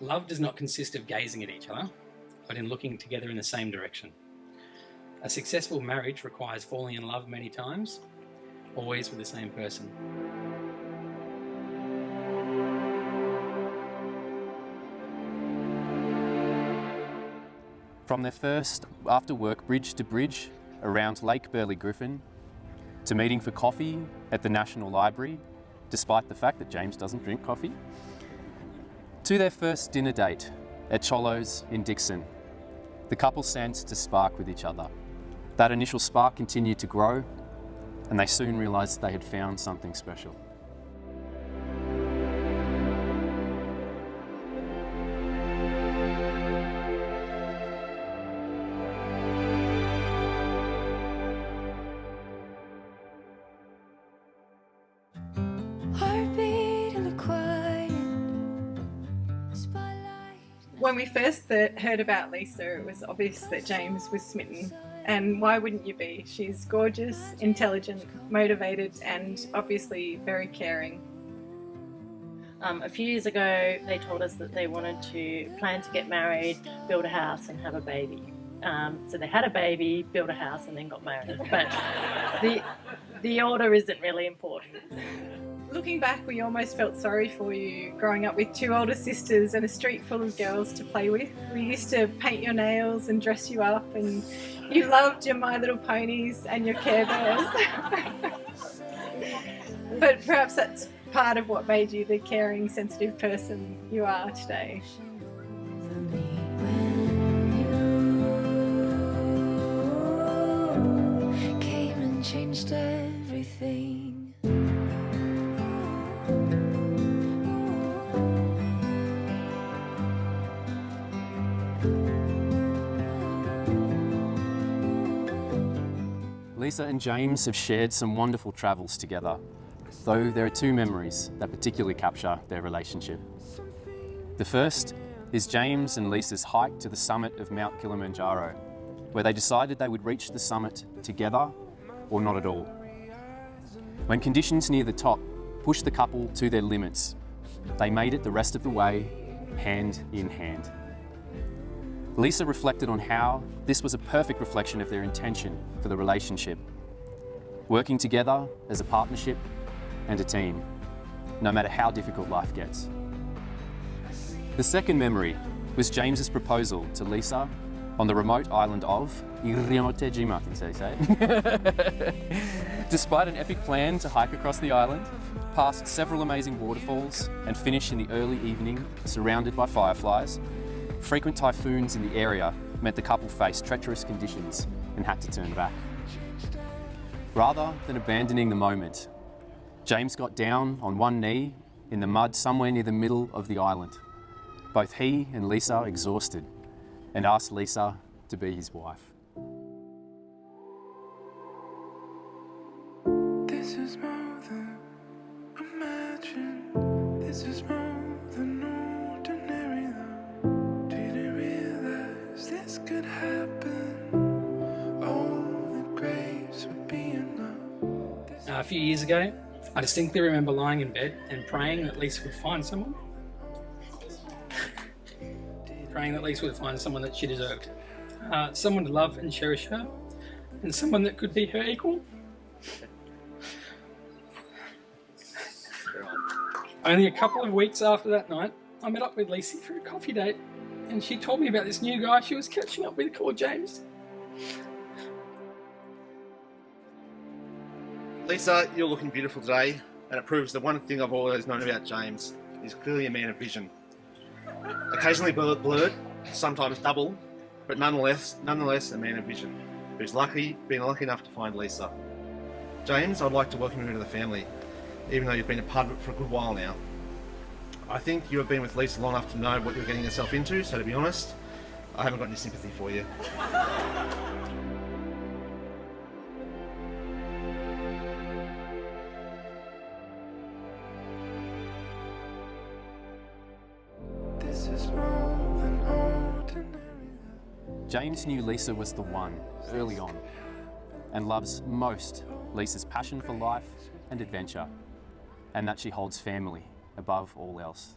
Love does not consist of gazing at each other, but in looking together in the same direction. A successful marriage requires falling in love many times, always with the same person. From their first after-work bridge to bridge around Lake Burley Griffin, to meeting for coffee at the National Library, despite the fact that James doesn't drink coffee, to their first dinner date at Cholo's in Dixon, the couple sensed to spark with each other. That initial spark continued to grow, and they soon realised they had found something special. When we first heard about Lisa, it was obvious that James was smitten. And why wouldn't you be? She's gorgeous, intelligent, motivated, and obviously very caring. A few years ago, they told us that they wanted to plan to get married, build a house, and have a baby. So they had a baby, built a house, and then got married. But the order isn't really important. Looking back, we almost felt sorry for you growing up with two older sisters and a street full of girls to play with. We used to paint your nails and dress you up, and you loved your My Little Ponies and your Care Bears. But perhaps that's part of what made you the caring, sensitive person you are today. Came and changed everything. Lisa and James have shared some wonderful travels together, though there are two memories that particularly capture their relationship. The first is James and Lisa's hike to the summit of Mount Kilimanjaro, where they decided they would reach the summit together or not at all. When conditions near the top pushed the couple to their limits, they made it the rest of the way, hand in hand. Lisa reflected on how this was a perfect reflection of their intention for the relationship, working together as a partnership and a team, no matter how difficult life gets. The second memory was James's proposal to Lisa on the remote island of Iriamotejima, I can say it. Despite an epic plan to hike across the island, past several amazing waterfalls, and finish in the early evening surrounded by fireflies, frequent typhoons in the area meant the couple faced treacherous conditions and had to turn back. Rather than abandoning the moment, James got down on one knee in the mud somewhere near the middle of the island. Both he and Lisa exhausted, and asked Lisa to be his wife. This is more than imagine. This is more than ordinary though. Didn't realize this could happen. Oh, the grace would be enough. A few years ago, I distinctly remember lying in bed and praying that Lisa would find someone. Praying that Lisa would find someone that she deserved. Someone to love and cherish her, and someone that could be her equal. Only a couple of weeks after that night, I met up with Lisa for a coffee date, and she told me about this new guy she was catching up with called James. Lisa, you're looking beautiful today, and it proves the one thing I've always known about James. He's clearly a man of vision. Occasionally blurred, sometimes double, but nonetheless a man of vision, who's been lucky enough to find Lisa. James, I'd like to welcome you into the family, even though you've been a part of it for a good while now. I think you have been with Lisa long enough to know what you're getting yourself into, so to be honest, I haven't got any sympathy for you. James knew Lisa was the one early on and loves most Lisa's passion for life and adventure, and that she holds family above all else.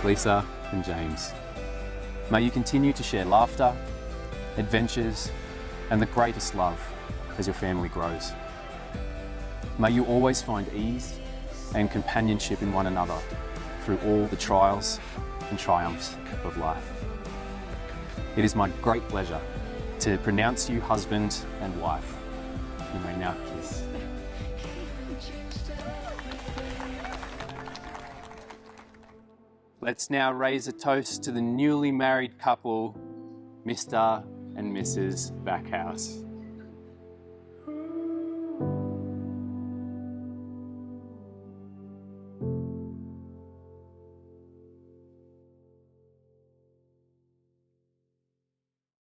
Lisa and James. May you continue to share laughter, adventures, and the greatest love as your family grows. May you always find ease and companionship in one another through all the trials and triumphs of life. It is my great pleasure to pronounce you husband and wife. You may now kiss. Let's now raise a toast to the newly married couple, Mr. and Mrs. Backhouse.